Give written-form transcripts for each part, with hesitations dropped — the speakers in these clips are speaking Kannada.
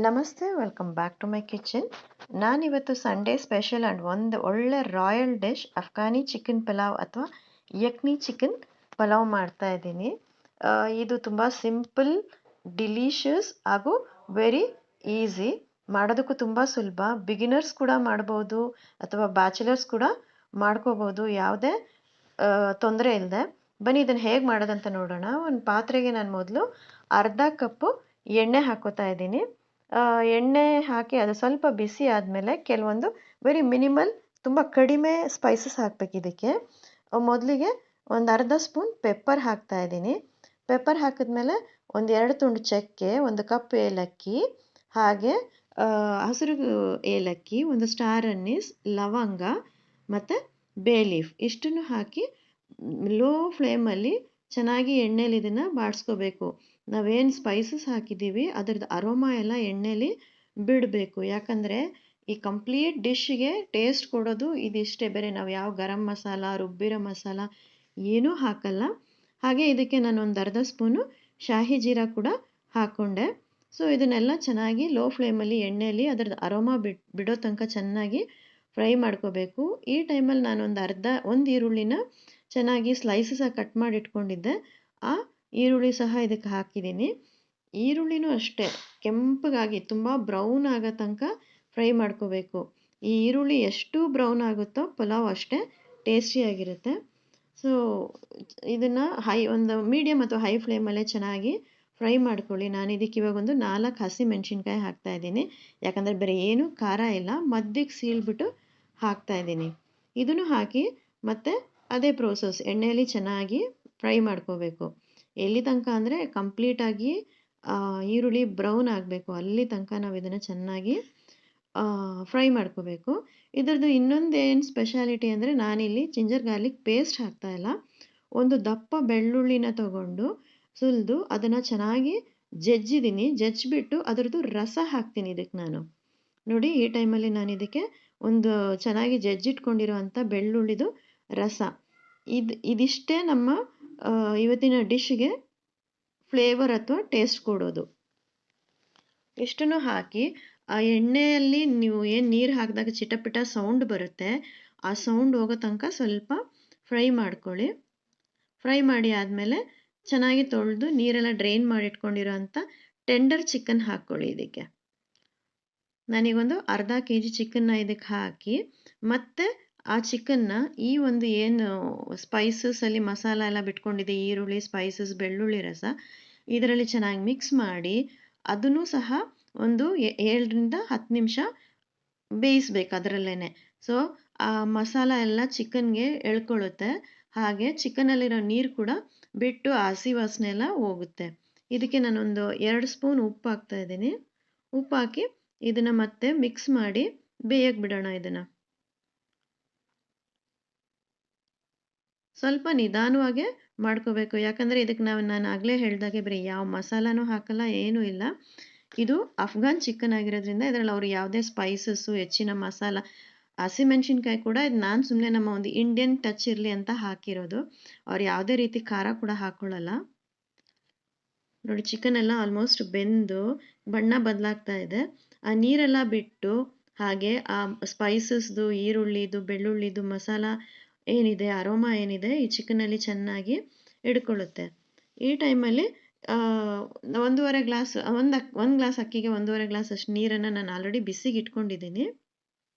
ನಮಸ್ತೆ, welcome back to my kitchen. ನಾನಿವತ್ತು ಸಂಡೇ ಸ್ಪೆಷಲ್ ಆ್ಯಂಡ್ ಒಂದು ಒಳ್ಳೆ royal dish Afghani chicken pulao ಅಥವಾ ಯಕ್ನಿ ಚಿಕನ್ ಪಲಾವ್ ಮಾಡ್ತಾ ಇದ್ದೀನಿ. ಇದು ತುಂಬ ಸಿಂಪಲ್, ಡಿಲಿಷಿಯಸ್ ಹಾಗೂ ವೆರಿ ಈಸಿ. ಮಾಡೋದಕ್ಕೂ ತುಂಬ ಸುಲಭ. ಬಿಗಿನರ್ಸ್ ಕೂಡ ಮಾಡ್ಬೋದು ಅಥವಾ ಬ್ಯಾಚುಲರ್ಸ್ ಕೂಡ ಮಾಡ್ಕೋಬೋದು, ಯಾವುದೇ ತೊಂದರೆ ಇಲ್ಲದೆ. ಬನ್ನಿ ಇದನ್ನು ಹೇಗೆ ಮಾಡೋದಂತ ನೋಡೋಣ. ಒಂದು ಪಾತ್ರೆಗೆ ನಾನು ಮೊದಲು ಅರ್ಧ ಕಪ್ಪು ಎಣ್ಣೆ ಹಾಕೋತಾ ಇದ್ದೀನಿ. ಎಣ್ಣೆ ಹಾಕಿ ಅದು ಸ್ವಲ್ಪ ಬಿಸಿ ಆದಮೇಲೆ ಕೆಲವೊಂದು ವೆರಿ ಮಿನಿಮಲ್, ತುಂಬ ಕಡಿಮೆ ಸ್ಪೈಸಸ್ ಹಾಕಬೇಕು ಇದಕ್ಕೆ. ಮೊದಲಿಗೆ ಒಂದು ಅರ್ಧ ಸ್ಪೂನ್ ಪೆಪ್ಪರ್ ಹಾಕ್ತಾ ಇದ್ದೀನಿ. ಪೆಪ್ಪರ್ ಹಾಕಿದ್ಮೇಲೆ ಒಂದು 2 ತುಂಡು ಚಕ್ಕೆ, ಒಂದು ಕಪ್ ಏಲಕ್ಕಿ, ಹಾಗೆ ಹಸಿರು ಏಲಕ್ಕಿ, ಒಂದು ಸ್ಟಾರ್ ಅನ್ನೀಸ್, ಲವಂಗ ಮತ್ತು ಬೇ ಲೀಫ್ ಇಷ್ಟನ್ನು ಹಾಕಿ ಲೋ ಫ್ಲೇಮಲ್ಲಿ ಚೆನ್ನಾಗಿ ಎಣ್ಣೆಲಿ ಇದನ್ನು ಬಾಡಿಸ್ಕೋಬೇಕು. ನಾವೇನು ಸ್ಪೈಸಸ್ ಹಾಕಿದ್ದೀವಿ ಅದರದ್ದು ಅರೋಮಾ ಎಲ್ಲ ಎಣ್ಣೆಲಿ ಬಿಡಬೇಕು. ಯಾಕಂದರೆ ಈ ಕಂಪ್ಲೀಟ್ ಡಿಶ್ಗೆ ಟೇಸ್ಟ್ ಕೊಡೋದು ಇದಿಷ್ಟೇ, ಬೇರೆ ನಾವು ಯಾವ ಗರಂ ಮಸಾಲ, ರುಬ್ಬಿರೋ ಮಸಾಲ ಏನೂ ಹಾಕಲ್ಲ. ಹಾಗೆ ಇದಕ್ಕೆ ನಾನು ಒಂದು ಅರ್ಧ ಸ್ಪೂನು ಶಾಹಿ ಜೀರಾ ಕೂಡ ಹಾಕ್ಕೊಂಡೆ. ಸೊ ಇದನ್ನೆಲ್ಲ ಚೆನ್ನಾಗಿ ಲೋ ಫ್ಲೇಮಲ್ಲಿ ಎಣ್ಣೆಯಲ್ಲಿ ಅದರದ್ದು ಅರೋಮಾ ಬಿಡೋ ತನಕ ಚೆನ್ನಾಗಿ ಫ್ರೈ ಮಾಡ್ಕೋಬೇಕು. ಈ ಟೈಮಲ್ಲಿ ನಾನು ಒಂದು ಈರುಳ್ಳಿನ ಚೆನ್ನಾಗಿ ಸ್ಲೈಸಸಾಗಿ ಕಟ್ ಮಾಡಿ ಇಟ್ಕೊಂಡಿದ್ದೆ. ಆ ಈರುಳ್ಳಿ ಸಹ ಇದಕ್ಕೆ ಹಾಕಿದ್ದೀನಿ. ಈರುಳ್ಳಿನೂ ಅಷ್ಟೇ ಕೆಂಪಗಾಗಿ ತುಂಬ ಬ್ರೌನ್ ಆಗೋ ತನಕ ಫ್ರೈ ಮಾಡ್ಕೋಬೇಕು. ಈ ಈರುಳ್ಳಿ ಎಷ್ಟು ಬ್ರೌನ್ ಆಗುತ್ತೋ ಪಲಾವ್ ಅಷ್ಟೇ ಟೇಸ್ಟಿಯಾಗಿರುತ್ತೆ. ಸೊ ಇದನ್ನು ಒಂದು ಮೀಡಿಯಮ್ ಅಥವಾ ಹೈ ಫ್ಲೇಮಲ್ಲೇ ಚೆನ್ನಾಗಿ ಫ್ರೈ ಮಾಡ್ಕೊಳ್ಳಿ. ನಾನು ಇದಕ್ಕೆ ಇವಾಗ ಒಂದು 4 ಹಸಿ ಮೆಣಸಿನ್ಕಾಯಿ ಹಾಕ್ತಾಯಿದ್ದೀನಿ. ಯಾಕಂದರೆ ಬೇರೆ ಏನೂ ಖಾರ ಇಲ್ಲ, ಮಧ್ಯಕ್ಕೆ ಸೀಳ್ಬಿಟ್ಟು ಹಾಕ್ತಾಯಿದ್ದೀನಿ. ಇದನ್ನು ಹಾಕಿ ಮತ್ತೆ ಅದೇ ಪ್ರೋಸೆಸ್ ಎಣ್ಣೆಯಲ್ಲಿ ಚೆನ್ನಾಗಿ ಫ್ರೈ ಮಾಡ್ಕೋಬೇಕು. ಎಲ್ಲಿ ತನಕ ಅಂದರೆ ಕಂಪ್ಲೀಟಾಗಿ ಈರುಳ್ಳಿ ಬ್ರೌನ್ ಆಗಬೇಕು, ಅಲ್ಲಿ ತನಕ ನಾವು ಇದನ್ನು ಚೆನ್ನಾಗಿ ಫ್ರೈ ಮಾಡ್ಕೋಬೇಕು. ಇದರದ್ದು ಇನ್ನೊಂದು ಏನು ಸ್ಪೆಷಾಲಿಟಿ ಅಂದರೆ, ನಾನಿಲ್ಲಿ ಜಿಂಜರ್ ಗಾರ್ಲಿಕ್ ಪೇಸ್ಟ್ ಹಾಕ್ತಾಯಿಲ್ಲ. ಒಂದು ದಪ್ಪ ಬೆಳ್ಳುಳ್ಳಿನ ತಗೊಂಡು ಸುಲಿದು ಅದನ್ನು ಚೆನ್ನಾಗಿ ಜಜ್ಜಿಬಿಟ್ಟು ಅದರದ್ದು ರಸ ಹಾಕ್ತೀನಿ ಇದಕ್ಕೆ ನಾನು. ನೋಡಿ, ಈ ಟೈಮಲ್ಲಿ ನಾನು ಇದಕ್ಕೆ ಒಂದು ಚೆನ್ನಾಗಿ ಜಜ್ಜಿಟ್ಕೊಂಡಿರೋ ಅಂಥ ಬೆಳ್ಳುಳ್ಳಿದು ರಸ, ಇದಿಷ್ಟೇ ನಮ್ಮ ಇವತ್ತಿನ ಡಿಶ್ಗೆ ಫ್ಲೇವರ್ ಅಥವಾ ಟೇಸ್ಟ್ ಕೊಡೋದು. ಇಷ್ಟನ್ನು ಹಾಕಿ ಆ ಎಣ್ಣೆಯಲ್ಲಿ ನೀವು ಏನು ನೀರು ಹಾಕಿದಾಗ ಚಿಟಪಿಟ ಸೌಂಡ್ ಬರುತ್ತೆ, ಆ ಸೌಂಡ್ ಹೋಗೋ ತನಕ ಸ್ವಲ್ಪ ಫ್ರೈ ಮಾಡ್ಕೊಳ್ಳಿ. ಫ್ರೈ ಮಾಡಿ ಆದಮೇಲೆ ಚೆನ್ನಾಗಿ ತೊಳೆದು ನೀರೆಲ್ಲ ಡ್ರೈನ್ ಮಾಡಿ ಇಟ್ಕೊಂಡಿರೋ ಅಂಥ ಟೆಂಡರ್ ಚಿಕನ್ ಹಾಕ್ಕೊಳ್ಳಿ ಇದಕ್ಕೆ. ನಾನೀಗೊಂದು ಅರ್ಧ kg ಚಿಕನ್ನ ಇದಕ್ಕೆ ಹಾಕಿ ಮತ್ತೆ ಆ ಚಿಕನ್ನ ಈ ಒಂದು ಏನು ಸ್ಪೈಸಸಲ್ಲಿ ಮಸಾಲ ಎಲ್ಲ ಬಿಟ್ಕೊಂಡಿದೆ, ಈರುಳ್ಳಿ, ಸ್ಪೈಸಸ್, ಬೆಳ್ಳುಳ್ಳಿ ರಸ, ಇದರಲ್ಲಿ ಚೆನ್ನಾಗಿ ಮಿಕ್ಸ್ ಮಾಡಿ ಅದನ್ನು ಸಹ ಒಂದು 7ರಿಂದ 10 ನಿಮಿಷ ಬೇಯಿಸ್ಬೇಕು ಅದರಲ್ಲೇ. ಸೊ ಆ ಮಸಾಲ ಎಲ್ಲ ಚಿಕನ್ಗೆ ಎಳ್ಕೊಳ್ಳುತ್ತೆ, ಹಾಗೆ ಚಿಕನಲ್ಲಿರೋ ನೀರು ಕೂಡ ಬಿಟ್ಟು ಆ ಹಸಿ ವಾಸನೆ ಎಲ್ಲ ಹೋಗುತ್ತೆ. ಇದಕ್ಕೆ ನಾನೊಂದು 2 ಸ್ಪೂನ್ ಉಪ್ಪು ಹಾಕ್ತಾ ಇದ್ದೀನಿ. ಉಪ್ಪು ಹಾಕಿ ಇದನ್ನು ಮತ್ತೆ ಮಿಕ್ಸ್ ಮಾಡಿ ಬೇಯಕ್ಕೆ ಬಿಡೋಣ. ಇದನ್ನು ಸ್ವಲ್ಪ ನಿಧಾನವಾಗೇ ಮಾಡ್ಕೋಬೇಕು. ಯಾಕಂದರೆ ಇದಕ್ಕೆ ನಾನು ಆಗಲೇ ಹೇಳಿದಾಗೆ ಬರೀ ಯಾವ ಮಸಾಲಾನೂ ಹಾಕಲ್ಲ, ಏನೂ ಇಲ್ಲ. ಇದು ಅಫ್ಘಾನ್ ಚಿಕನ್ ಆಗಿರೋದ್ರಿಂದ ಇದರಲ್ಲಿ ಅವರು ಯಾವುದೇ ಸ್ಪೈಸಸ್ಸು, ಹೆಚ್ಚಿನ ಮಸಾಲ, ಹಸಿಮೆಣ್ಸಿನ್ಕಾಯಿ ಕೂಡ ಇದು ನಾನು ಸುಮ್ಮನೆ ನಮ್ಮ ಒಂದು ಇಂಡಿಯನ್ ಟಚ್ ಇರಲಿ ಅಂತ ಹಾಕಿರೋದು. ಅವ್ರು ಯಾವುದೇ ರೀತಿ ಖಾರ ಕೂಡ ಹಾಕ್ಕೊಳ್ಳಲ್ಲ. ನೋಡಿ, ಚಿಕನ್ ಎಲ್ಲ ಆಲ್ಮೋಸ್ಟ್ ಬೆಂದು ಬಣ್ಣ ಬದಲಾಗ್ತಾ ಇದೆ. ಆ ನೀರೆಲ್ಲ ಬಿಟ್ಟು ಹಾಗೆ ಆ ಸ್ಪೈಸಸ್ದು, ಈರುಳ್ಳಿದು, ಬೆಳ್ಳುಳ್ಳಿದು ಮಸಾಲ ಏನಿದೆ, ಅರೋಮಾ ಏನಿದೆ, ಈ ಚಿಕನಲ್ಲಿ ಚೆನ್ನಾಗಿ ಹಿಡ್ಕೊಳ್ಳುತ್ತೆ. ಈ ಟೈಮಲ್ಲಿ 1.5 ಗ್ಲಾಸ್, ಒಂದು ಗ್ಲಾಸ್ ಅಕ್ಕಿಗೆ 1.5 ಗ್ಲಾಸ್ ಅಷ್ಟು ನೀರನ್ನು ನಾನು ಆಲ್ರೆಡಿ ಬಿಸಿಗೆ ಇಟ್ಕೊಂಡಿದ್ದೀನಿ.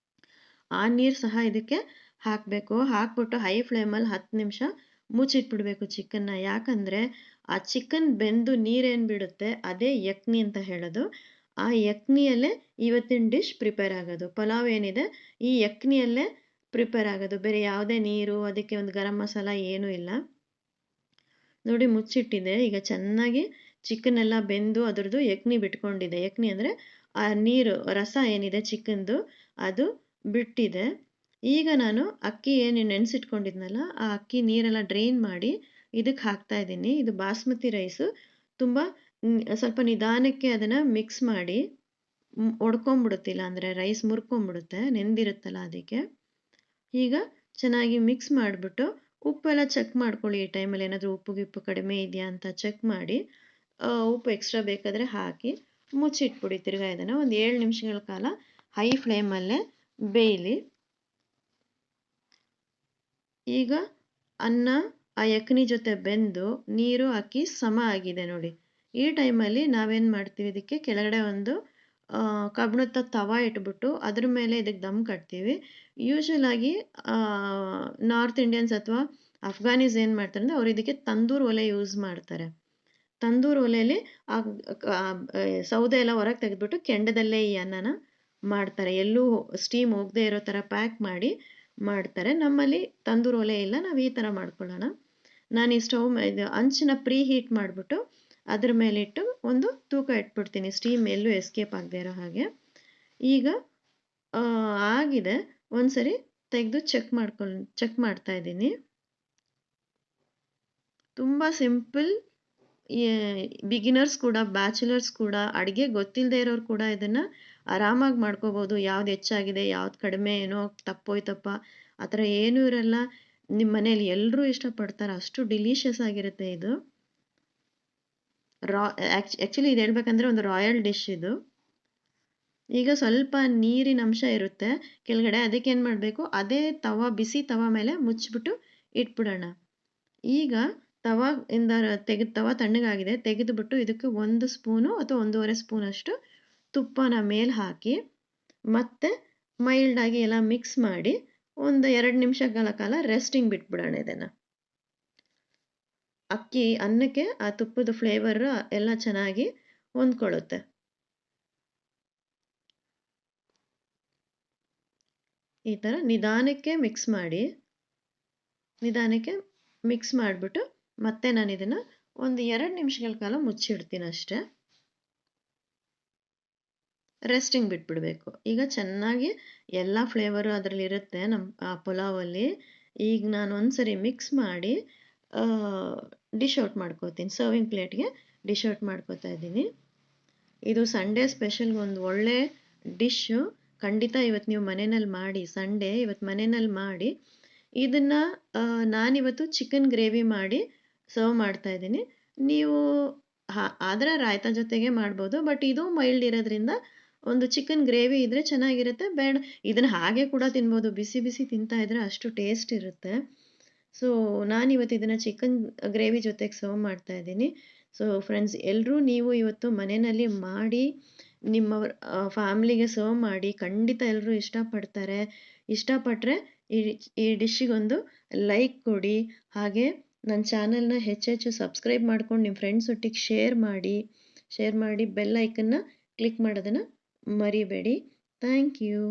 ಆ ನೀರು ಸಹ ಇದಕ್ಕೆ ಹಾಕಬೇಕು. ಹಾಕ್ಬಿಟ್ಟು ಹೈ ಫ್ಲೇಮಲ್ಲಿ 10 ನಿಮಿಷ ಮುಚ್ಚಿಟ್ಬಿಡ್ಬೇಕು ಚಿಕನ್ನ. ಯಾಕಂದರೆ ಆ ಚಿಕನ್ ಬೆಂದು ನೀರೇನು ಬಿಡುತ್ತೆ ಅದೇ ಯಕ್ನಿ ಅಂತ ಹೇಳೋದು. ಆ ಯಕ್ನಿಯಲ್ಲೇ ಇವತ್ತಿನ ಡಿಶ್ ಪ್ರಿಪೇರ್ ಆಗೋದು. ಪಲಾವ್ ಏನಿದೆ ಈ ಯಕ್ನಿಯಲ್ಲೇ ಪ್ರಿಪೇರ್ ಆಗೋದು, ಬೇರೆ ಯಾವುದೇ ನೀರು, ಅದಕ್ಕೆ ಒಂದು ಗರಂ ಮಸಾಲ ಏನೂ ಇಲ್ಲ. ನೋಡಿ, ಮುಚ್ಚಿಟ್ಟಿದೆ. ಈಗ ಚೆನ್ನಾಗಿ ಚಿಕನ್ ಎಲ್ಲ ಬೆಂದು ಅದರದ್ದು ಯಕ್ನಿ ಬಿಟ್ಕೊಂಡಿದೆ. ಯಕ್ನಿ ಅಂದರೆ ಆ ನೀರು, ರಸ ಏನಿದೆ ಚಿಕನ್ದು ಅದು ಬಿಟ್ಟಿದೆ. ಈಗ ನಾನು ಅಕ್ಕಿ ಏನು ನೆನೆಸಿಟ್ಕೊಂಡಿದ್ನಲ್ಲ, ಆ ಅಕ್ಕಿ ನೀರೆಲ್ಲ ಡ್ರೈನ್ ಮಾಡಿ ಇದಕ್ಕೆ ಹಾಕ್ತಾ ಇದ್ದೀನಿ. ಇದು ಬಾಸ್ಮತಿ ರೈಸು. ತುಂಬ ಸ್ವಲ್ಪ ನಿಧಾನಕ್ಕೆ ಅದನ್ನು ಮಿಕ್ಸ್ ಮಾಡಿ ಒಡ್ಕೊಂಬಿಡುತ್ತಿಲ್ಲ ಅಂದರೆ ರೈಸ್ ಮುರ್ಕೊಂಬಿಡುತ್ತೆ, ನೆಂದಿರುತ್ತಲ್ಲ ಅದಕ್ಕೆ. ಈಗ ಚೆನ್ನಾಗಿ ಮಿಕ್ಸ್ ಮಾಡಿಬಿಟ್ಟು ಉಪ್ಪೆಲ್ಲ ಚೆಕ್ ಮಾಡ್ಕೊಳ್ಳಿ. ಈ ಟೈಮಲ್ಲಿ ಏನಾದರೂ ಉಪ್ಪು ಕಡಿಮೆ ಇದೆಯಾ ಅಂತ ಚೆಕ್ ಮಾಡಿ, ಉಪ್ಪು ಎಕ್ಸ್ಟ್ರಾ ಬೇಕಾದರೆ ಹಾಕಿ ಮುಚ್ಚಿಟ್ಬಿಡಿ. ತಿರ್ಗಾ ಇದನ್ನು ಒಂದು 7 ನಿಮಿಷಗಳ ಕಾಲ ಹೈ ಫ್ಲೇಮಲ್ಲೇ ಬೇಯಲಿ. ಈಗ ಅನ್ನ ಆ ಯಕ್ಕನಿ ಜೊತೆ ಬೆಂದು ನೀರು ಹಾಕಿ ಸಮ ಆಗಿದೆ ನೋಡಿ. ಈ ಟೈಮಲ್ಲಿ ನಾವೇನು ಮಾಡ್ತೀವಿ, ಇದಕ್ಕೆ ಕೆಳಗಡೆ ಒಂದು ಕಬ್ಬಿಣದ ತವ ಇಟ್ಬಿಟ್ಟು ಅದ್ರ ಮೇಲೆ ಇದಕ್ಕೆ ದಮ್ ಕಟ್ತೀವಿ. ಯೂಶುವಲ್ ಆಗಿ ನಾರ್ತ್ ಇಂಡಿಯನ್ಸ್ ಅಥವಾ ಅಫ್ಘಾನೀಸ್ ಏನು ಮಾಡ್ತಾರೆ ಅಂದರೆ ಅವ್ರು ಇದಕ್ಕೆ ತಂದೂರ್ ಒಲೆ ಯೂಸ್ ಮಾಡ್ತಾರೆ. ತಂದೂರ್ ಒಲೆಯಲ್ಲಿ ಸೌದೆ ಎಲ್ಲ ಹೊರಗೆ ತೆಗೆದ್ಬಿಟ್ಟು ಕೆಂಡದಲ್ಲೇ ಈ ಅನ್ನನ ಮಾಡ್ತಾರೆ. ಎಲ್ಲೂ ಸ್ಟೀಮ್ ಹೋಗದೆ ಇರೋ ಥರ ಪ್ಯಾಕ್ ಮಾಡಿ ಮಾಡ್ತಾರೆ. ನಮ್ಮಲ್ಲಿ ತಂದೂರ್ ಒಲೆ ಇಲ್ಲ, ನಾವು ಈ ಥರ ಮಾಡ್ಕೊಳ್ಳೋಣ. ನಾನು ಈ ಸ್ಟವ್ ಇದು ಹಂಚನ್ನ ಪ್ರೀ ಹೀಟ್ ಮಾಡಿಬಿಟ್ಟು ಅದ್ರ ಮೇಲಿಟ್ಟು ಒಂದು ತೂಕ ಇಟ್ಬಿಡ್ತೀನಿ, ಸ್ಟೀಮ್ ಎಲ್ಲೂ ಎಸ್ಕೇಪ್ ಆಗದೆ ಇರೋ ಹಾಗೆ. ಈಗ ಆಗಿದೆ. ಒಂದ್ಸರಿ ತೆಗೆದು ಚೆಕ್ ಮಾಡ್ತಾ ಇದ್ದೀನಿ. ತುಂಬ ಸಿಂಪಲ್. ಬಿಗಿನರ್ಸ್ ಕೂಡ, ಬ್ಯಾಚುಲರ್ಸ್ ಕೂಡ, ಅಡುಗೆ ಗೊತ್ತಿಲ್ಲದೆ ಇರೋರು ಕೂಡ ಇದನ್ನು ಆರಾಮಾಗಿ ಮಾಡ್ಕೋಬೋದು. ಯಾವ್ದು ಹೆಚ್ಚಾಗಿದೆ, ಯಾವ್ದು ಕಡಿಮೆ, ಏನೋ ತಪ್ಪೋಯ್ತಪ್ಪ ಆ ಥರ ಏನೂ ಇರಲ್ಲ. ನಿಮ್ಮ ಮನೇಲಿ ಎಲ್ಲರೂ ಇಷ್ಟಪಡ್ತಾರೆ, ಅಷ್ಟು ಡಿಲಿಷಿಯಸ್ ಆಗಿರುತ್ತೆ ಇದು. ಆ್ಯಕ್ಚುಲಿ ಇದು ಹೇಳ್ಬೇಕಂದ್ರೆ ಒಂದು ರಾಯಲ್ ಡಿಶ್ ಇದು. ಈಗ ಸ್ವಲ್ಪ ನೀರಿನ ಅಂಶ ಇರುತ್ತೆ ಕೆಳಗಡೆ, ಅದಕ್ಕೆ ಏನು ಮಾಡಬೇಕು, ಅದೇ ಬಿಸಿ ತವ ಮೇಲೆ ಮುಚ್ಚಿಬಿಟ್ಟು ಇಟ್ಬಿಡೋಣ. ಈಗ ತವ ತಣ್ಣಗಾಗಿದೆ, ತೆಗೆದುಬಿಟ್ಟು ಇದಕ್ಕೆ 1 ಸ್ಪೂನು ಅಥವಾ 1.5 ಸ್ಪೂನಷ್ಟು ತುಪ್ಪನ ಮೇಲೆ ಹಾಕಿ ಮತ್ತೆ ಮೈಲ್ಡಾಗಿ ಎಲ್ಲ ಮಿಕ್ಸ್ ಮಾಡಿ ಒಂದು 2 ನಿಮಿಷಗಳ ಕಾಲ ರೆಸ್ಟಿಂಗ್ ಬಿಟ್ಬಿಡೋಣ ಇದನ್ನು. ಅನ್ನಕ್ಕೆ ಆ ತುಪ್ಪದ ಫ್ಲೇವರ್ ಎಲ್ಲ ಚೆನ್ನಾಗಿ ಹೊಂದ್ಕೊಳ್ಳುತ್ತೆ. ಈ ಥರ ನಿಧಾನಕ್ಕೆ ಮಿಕ್ಸ್ ಮಾಡಿಬಿಟ್ಟು ಮತ್ತೆ ನಾನು ಇದನ್ನು ಒಂದು 2 ನಿಮಿಷಗಳ ಕಾಲ ಮುಚ್ಚಿಡ್ತೀನಿ ಅಷ್ಟೇ. ರೆಸ್ಟಿಂಗ್ ಬಿಟ್ಬಿಡಬೇಕು. ಈಗ ಚೆನ್ನಾಗಿ ಎಲ್ಲ ಫ್ಲೇವರು ಅದರಲ್ಲಿ ಇರುತ್ತೆ ನಮ್ಮ ಪುಲಾವಲ್ಲಿ. ಈಗ ನಾನು ಒಂದ್ಸರಿ ಮಿಕ್ಸ್ ಮಾಡಿ ಡಿಶ್ ಔಟ್ ಮಾಡ್ಕೋತೀನಿ, ಸರ್ವಿಂಗ್ ಪ್ಲೇಟ್ಗೆ ಡಿಶ್ ಔಟ್ ಮಾಡ್ಕೋತಾ ಇದ್ದೀನಿ. ಇದು ಸಂಡೇ ಸ್ಪೆಷಲ್ ಒಂದು ಒಳ್ಳೆ ಡಿಶ್ಶು. ಖಂಡಿತ ಇವತ್ತು ನೀವು ಮನೆಯಲ್ಲಿ ಮಾಡಿ, ಸಂಡೇ ಇವತ್ತು ಮನೆಯಲ್ಲಿ ಮಾಡಿ. ಇದನ್ನು ನಾನಿವತ್ತು ಚಿಕನ್ ಗ್ರೇವಿ ಮಾಡಿ ಸರ್ವ್ ಮಾಡ್ತಾ ಇದ್ದೀನಿ. ನೀವು ಆದರೆ ರಾಯ್ತಾ ಜೊತೆಗೆ ಮಾಡ್ಬೋದು, ಬಟ್ ಇದು ಮೈಲ್ಡ್ ಇರೋದ್ರಿಂದ ಒಂದು ಚಿಕನ್ ಗ್ರೇವಿ ಇದ್ದರೆ ಚೆನ್ನಾಗಿರುತ್ತೆ. ಬೇಡ ಇದನ್ನು ಹಾಗೆ ಕೂಡ ತಿನ್ಬೋದು, ಬಿಸಿ ಬಿಸಿ ತಿಂತಾ ಇದ್ರೆ ಅಷ್ಟು ಟೇಸ್ಟ್ ಇರುತ್ತೆ. ಸೊ ನಾನಿವತ್ತು ಇದನ್ನು ಚಿಕನ್ ಗ್ರೇವಿ ಜೊತೆಗೆ ಸರ್ವ್ ಮಾಡ್ತಾ ಇದ್ದೀನಿ. ಸೊ ಫ್ರೆಂಡ್ಸ್, ಎಲ್ಲರೂ ನೀವು ಇವತ್ತು ಮನೆಯಲ್ಲಿ ಮಾಡಿ ನಿಮ್ಮ ಫ್ಯಾಮ್ಲಿಗೆ ಸರ್ವ್ ಮಾಡಿ. ಖಂಡಿತ ಎಲ್ಲರೂ ಇಷ್ಟಪಡ್ತಾರೆ. ಇಷ್ಟಪಟ್ಟರೆ ಈ ಡಿಶ್ಶಿಗೊಂದು ಲೈಕ್ ಕೊಡಿ. ಹಾಗೆ ನನ್ನ ಚಾನಲ್ನ ಹೆಚ್ಚೆಚ್ಚು ಸಬ್ಸ್ಕ್ರೈಬ್ ಮಾಡ್ಕೊಂಡು ನಿಮ್ಮ ಫ್ರೆಂಡ್ಸ್ ಒಟ್ಟಿಗೆ ಶೇರ್ ಮಾಡಿ ಬೆಲ್ ಐಕನ್ನ ಕ್ಲಿಕ್ ಮಾಡೋದನ್ನು ಮರಿಬೇಡಿ. Thank you.